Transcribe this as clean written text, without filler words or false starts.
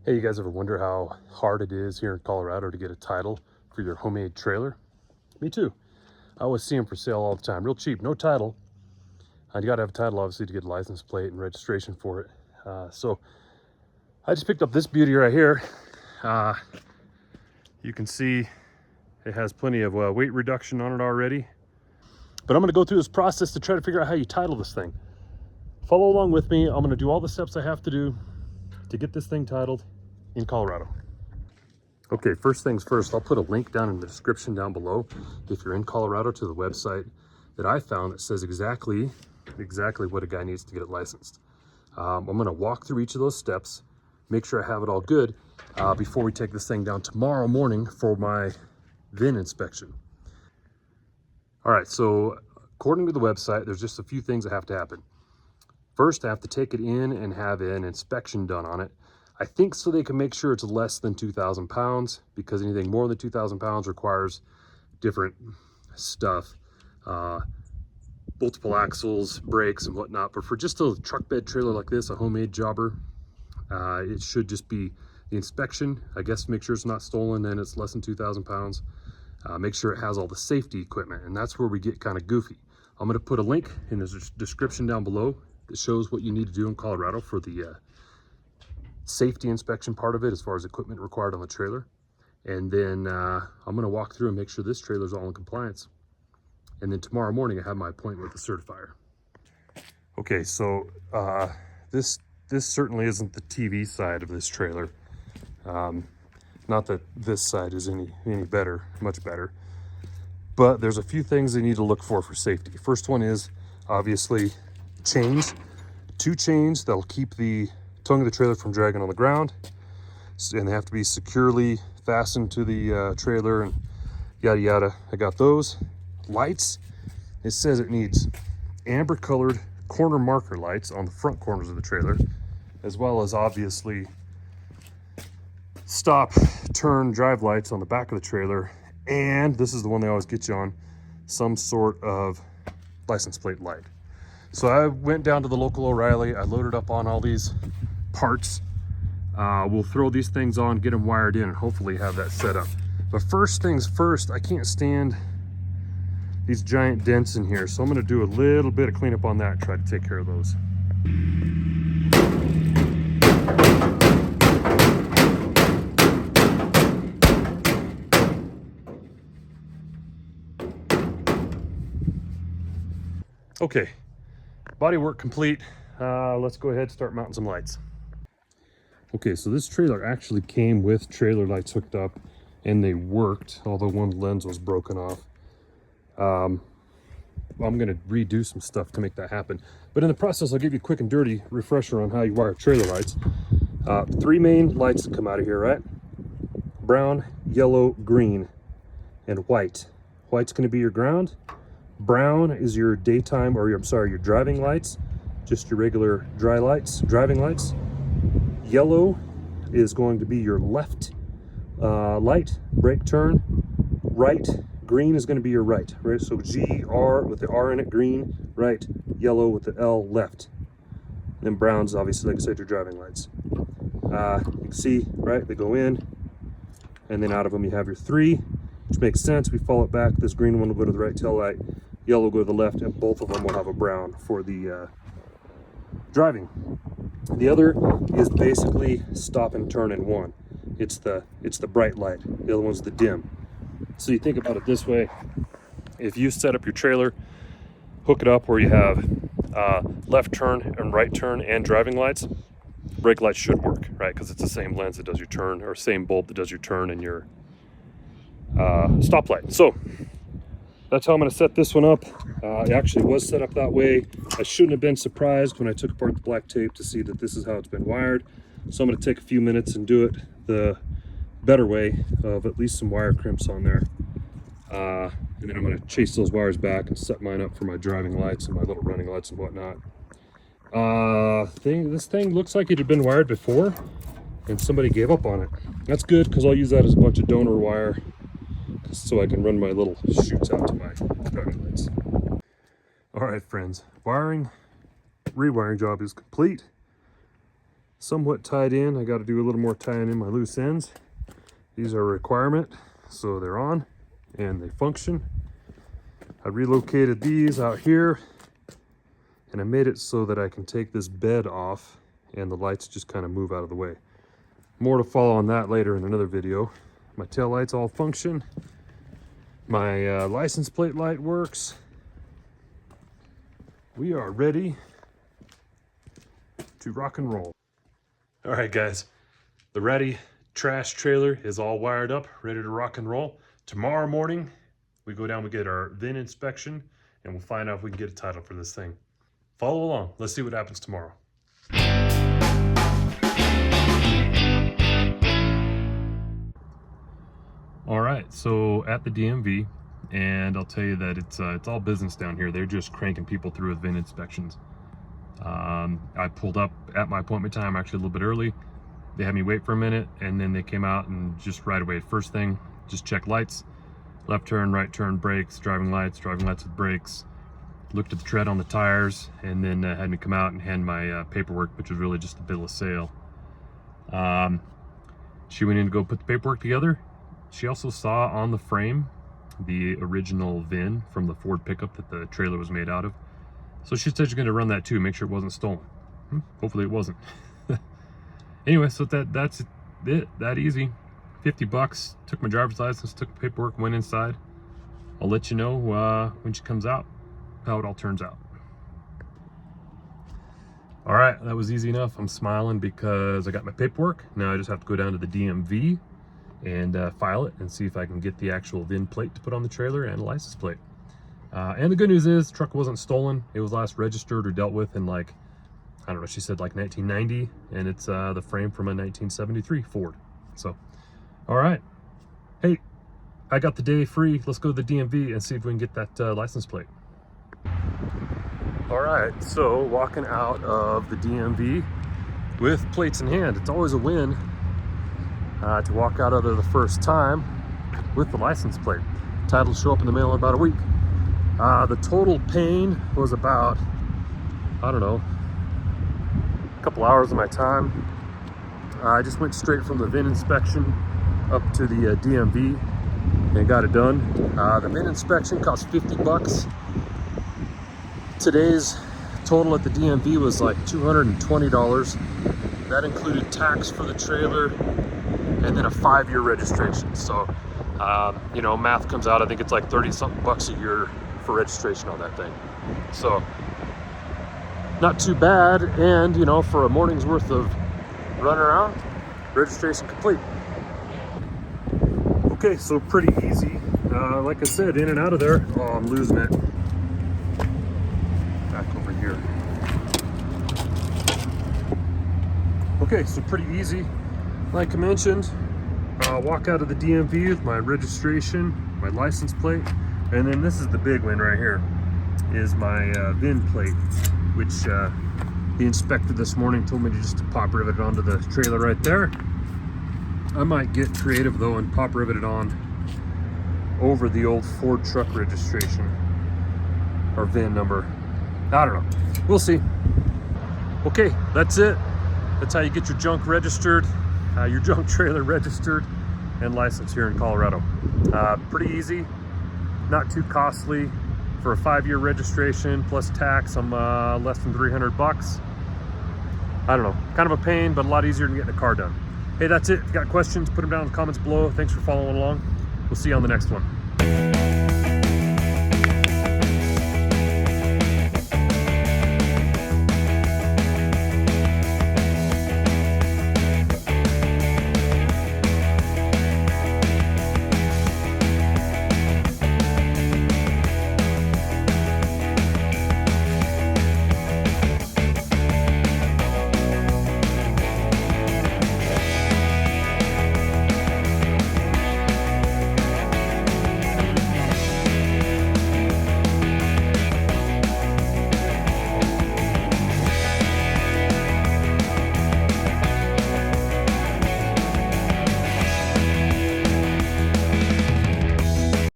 Hey, you guys ever wonder how hard it is here in Colorado to get a title for your homemade trailer? Me too. I always see them for sale all the time, real cheap, no title. You gotta have a title obviously to get a license plate and registration for it. So I just picked up this beauty right here. You can see it has plenty of weight reduction on it already. But I'm gonna go through this process to try to figure out how you title this thing. Follow along with me. I'm gonna do all the steps I have to do to get this thing titled in Colorado. Okay, first things first, I'll put a link down in the description down below if you're in Colorado to the website that I found that says exactly what a guy needs to get it licensed. I'm gonna walk through each of those steps, make sure I have it all good before we take this thing down tomorrow morning for my VIN inspection. All right, so according to the website, there's just a few things that have to happen. First, I have to take it in and have an inspection done on it. I think so they can make sure it's less than 2,000 pounds, because anything more than 2,000 pounds requires different stuff, multiple axles, brakes and whatnot. But for just a truck bed trailer like this, a homemade jobber, it should just be the inspection, I guess, to make sure it's not stolen and it's less than 2,000 pounds. Make sure it has all the safety equipment, and that's where we get kind of goofy. I'm going to put a link in the description down below that shows what you need to do in Colorado for the safety inspection part of it, as far as equipment required on the trailer. And then I'm going to walk through and make sure this trailer is all in compliance. And then tomorrow morning I have my appointment with the certifier. Okay, so this certainly isn't the TV side of this trailer. Not that this side is any better, much better. But there's a few things they need to look for safety. First one is obviously chains. 2 chains that'll keep the tongue of the trailer from dragging on the ground, and they have to be securely fastened to the trailer and yada yada. I got those. Lights, it says it needs amber colored corner marker lights on the front corners of the trailer, as well as obviously stop, turn, drive lights on the back of the trailer, and this is the one they always get you on, some sort of license plate light. So I went down to the local O'Reilly, I loaded up on all these parts. We'll throw these things on, get them wired in, and hopefully have that set up. But first things first, I can't stand these giant dents in here, so I'm gonna do a little bit of cleanup on that and try to take care of those. Okay, body work complete. Let's go ahead and start mounting some lights. Okay, so this trailer actually came with trailer lights hooked up, and they worked, although one lens was broken off. I'm gonna redo some stuff to make that happen. But in the process, I'll give you a quick and dirty refresher on how you wire trailer lights. 3 main lights that come out of here, right? Brown, yellow, green, and white. White's gonna be your ground. Brown is your daytime, or your driving lights, just your regular driving lights. Yellow is going to be your left light, brake turn. Right, green is going to be your right, so GR with the R in it, green, right, yellow with the L, left. And then brown's obviously, like I said, your driving lights. You can see, right, they go in, and then out of them you have your 3, which makes sense. We follow it back. This green one will go to the right tail light, yellow will go to the left, and both of them will have a brown for the driving. The other is basically stop and turn in one. It's the bright light. The other one's the dim. So you think about it this way: if you set up your trailer, hook it up where you have left turn and right turn and driving lights, brake lights should work, right? Because it's the same lens that does your turn, or same bulb that does your turn and your stoplight. So that's how I'm going to set this one up. It actually was set up that way. I shouldn't have been surprised when I took apart the black tape to see that this is how it's been wired. So I'm going to take a few minutes and do it the better way of at least some wire crimps on there. And then I'm going to chase those wires back and set mine up for my driving lights and my little running lights and whatnot. This thing looks like it had been wired before and somebody gave up on it. That's good, because I'll use that as a bunch of donor wire so I can run my little chutes out to my driving lights. All right, friends, rewiring job is complete. somewhat tied in. I got to do a little more tying in my loose ends. These are a requirement, so they're on and they function. I relocated these out here and I made it so that I can take this bed off and the lights just kind of move out of the way. More to follow on that later in another video. My tail lights all function. My license plate light works. We are ready to rock and roll. All right, guys, the Ratty trash trailer is all wired up, ready to rock and roll. Tomorrow morning, we go down, we get our VIN inspection, and we'll find out if we can get a title for this thing. Follow along. Let's see what happens tomorrow. All right, so at the DMV, and I'll tell you that it's all business down here. They're just cranking people through with VIN inspections. I pulled up at my appointment time, actually a little bit early. They had me wait for a minute, and then they came out and just right away, first thing, just check lights, left turn, right turn, brakes, driving lights with brakes, looked at the tread on the tires, and then had me come out and hand my paperwork, which was really just a bill of sale. She went in to go put the paperwork together. She also saw on the frame the original VIN from the Ford pickup that the trailer was made out of. So she said she's going to run that too, make sure it wasn't stolen. Hopefully it wasn't. Anyway, so that's it, that easy. 50 bucks, took my driver's license, took the paperwork, went inside. I'll let you know when she comes out, how it all turns out. All right, that was easy enough. I'm smiling because I got my paperwork. Now I just have to go down to the DMV and file it and see if I can get the actual VIN plate to put on the trailer and a license plate. And the good news is the truck wasn't stolen. It was last registered or dealt with in like, I don't know, she said like 1990, and it's the frame from a 1973 Ford. So, all right. Hey, I got the day free. Let's go to the DMV and see if we can get that license plate. All right, so walking out of the DMV with plates in hand. It's always a win to walk out of there the first time with the license plate. Title will show up in the mail in about a week. The total pain was about, I don't know, a couple hours of my time. I just went straight from the VIN inspection up to the DMV and got it done. The VIN inspection cost 50 bucks. Today's total at the DMV was like $220. That included tax for the trailer and then a 5-year registration. So, you know, math comes out, I think it's like 30-something bucks a year for registration on that thing. So, not too bad. And, you know, for a morning's worth of run around, registration complete. Okay, so pretty easy. Like I said, in and out of there. Oh, I'm losing it. Back over here. Okay, so pretty easy. Like I mentioned, walk out of the DMV with my registration, my license plate, and then this is the big one right here, is my VIN plate, which the inspector this morning told me to just pop rivet it onto the trailer right there. I might get creative though and pop rivet it on over the old Ford truck registration or VIN number. I don't know. We'll see. Okay, that's it. That's how you get your junk registered, your junk trailer registered and licensed here in Colorado. Pretty easy, not too costly. For a 5-year registration plus tax, I'm less than 300 bucks. I don't know, kind of a pain, but a lot easier than getting a car done. Hey, that's it. If you got questions, put them down in the comments below. Thanks for following along. We'll see you on the next one.